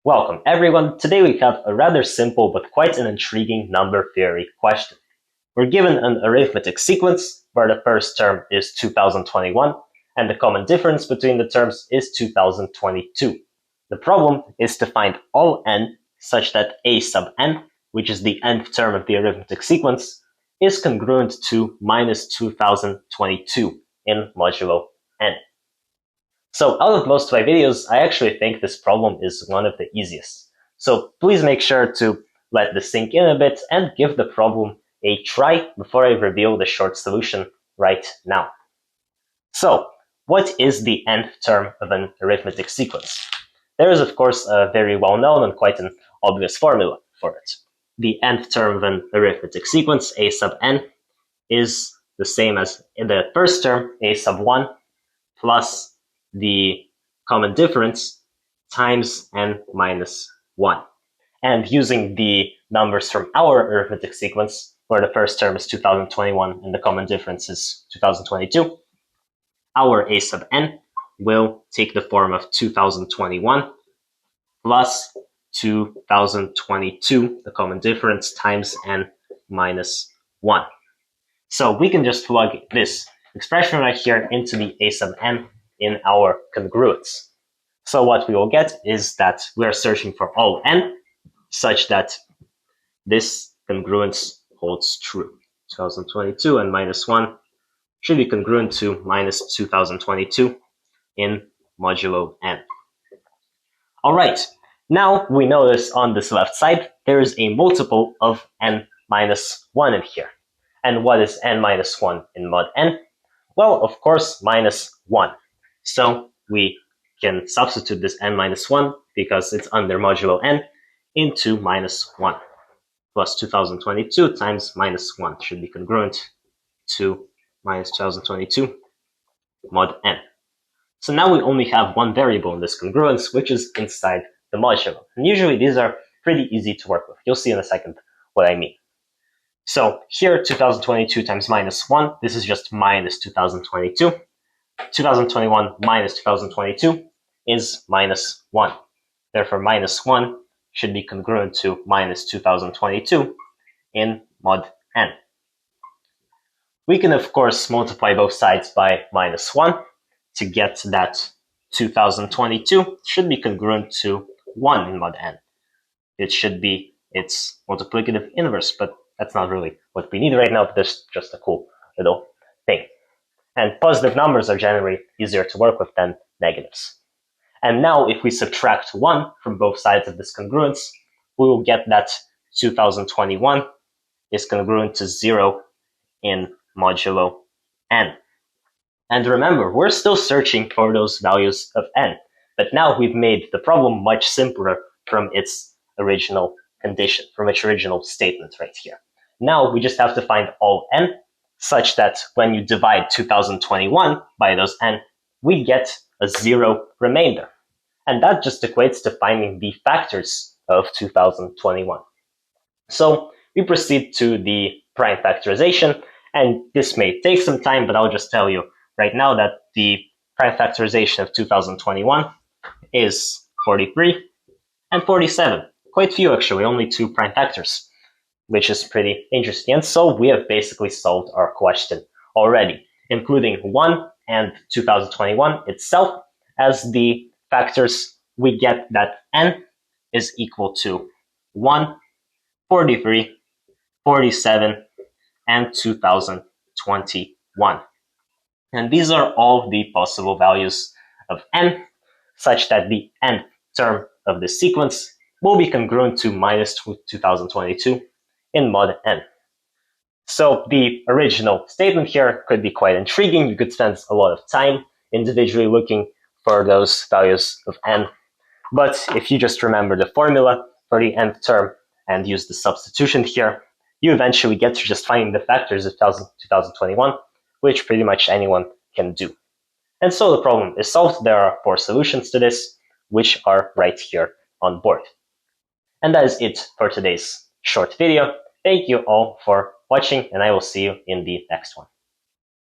Welcome everyone. Today we have a rather simple but quite an intriguing number theory question. We're given an arithmetic sequence where the first term is 2021 and the common difference between the terms is 2022. The problem is to find all n such that a sub n, which is the nth term of the arithmetic sequence, is congruent to minus 2022 in modulo n. So out of most of my videos, I actually think this problem is one of the easiest. So please make sure to let this sink in a bit and give the problem a try before I reveal the short solution right now. So what is the nth term of an arithmetic sequence? There is of course a very well-known and quite an obvious formula for it. The nth term of an arithmetic sequence, a sub n, is the same as in the first term, a sub 1, plus the common difference times n minus 1. And using the numbers from our arithmetic sequence, where the first term is 2021 and the common difference is 2022, our a sub n will take the form of 2021 plus 2022, the common difference, times n minus 1. So we can just plug this expression right here into the a sub n in our congruence. So what we will get is that we are searching for all n such that this congruence holds true. 2022 and minus 1 should be congruent to minus 2022 in modulo n. All right, now we notice on this left side there is a multiple of n minus 1 in here. And what is n minus 1 in mod n? Well, of course, minus 1. So we can substitute this n minus 1, because it's under modulo n, into minus 1. Plus 2022 times minus 1 should be congruent to minus 2022 mod n. So now we only have one variable in this congruence, which is inside the modulo. And usually these are pretty easy to work with. You'll see in a second what I mean. So here, 2022 times minus 1, this is just minus 2022. 2021 minus 2022 is minus 1. Therefore, minus 1 should be congruent to minus 2022 in mod n. We can, of course, multiply both sides by minus 1 to get that 2022 should be congruent to 1 in mod n. It should be its multiplicative inverse, but that's not really what we need right now, but that's just a cool little thing. And positive numbers are generally easier to work with than negatives. And now if we subtract 1 from both sides of this congruence, we will get that 2021 is congruent to 0 in modulo n. And remember, we're still searching for those values of n, but now we've made the problem much simpler from its original condition, from its original statement right here. Now we just have to find all n, such that when you divide 2021 by those n, we get a 0 remainder. And that just equates to finding the factors of 2021. So we proceed to the prime factorization, and this may take some time, but I'll just tell you right now that the prime factorization of 2021 is 43 and 47. Quite few actually, only 2 prime factors, which is pretty interesting. And so we have basically solved our question already, including 1 and 2021 itself as the factors. We get that n is equal to 1, 43, 47, and 2021. And these are all the possible values of n, such that the nth term of the sequence will be congruent to minus 2022 in mod n. So the original statement here could be quite intriguing. You could spend a lot of time individually looking for those values of n. But if you just remember the formula for the nth term and use the substitution here, you eventually get to just finding the factors of 2021, which pretty much anyone can do. And so the problem is solved. There are 4 solutions to this, which are right here on board. And that is it for today's short video. Thank you all for watching, and I will see you in the next one.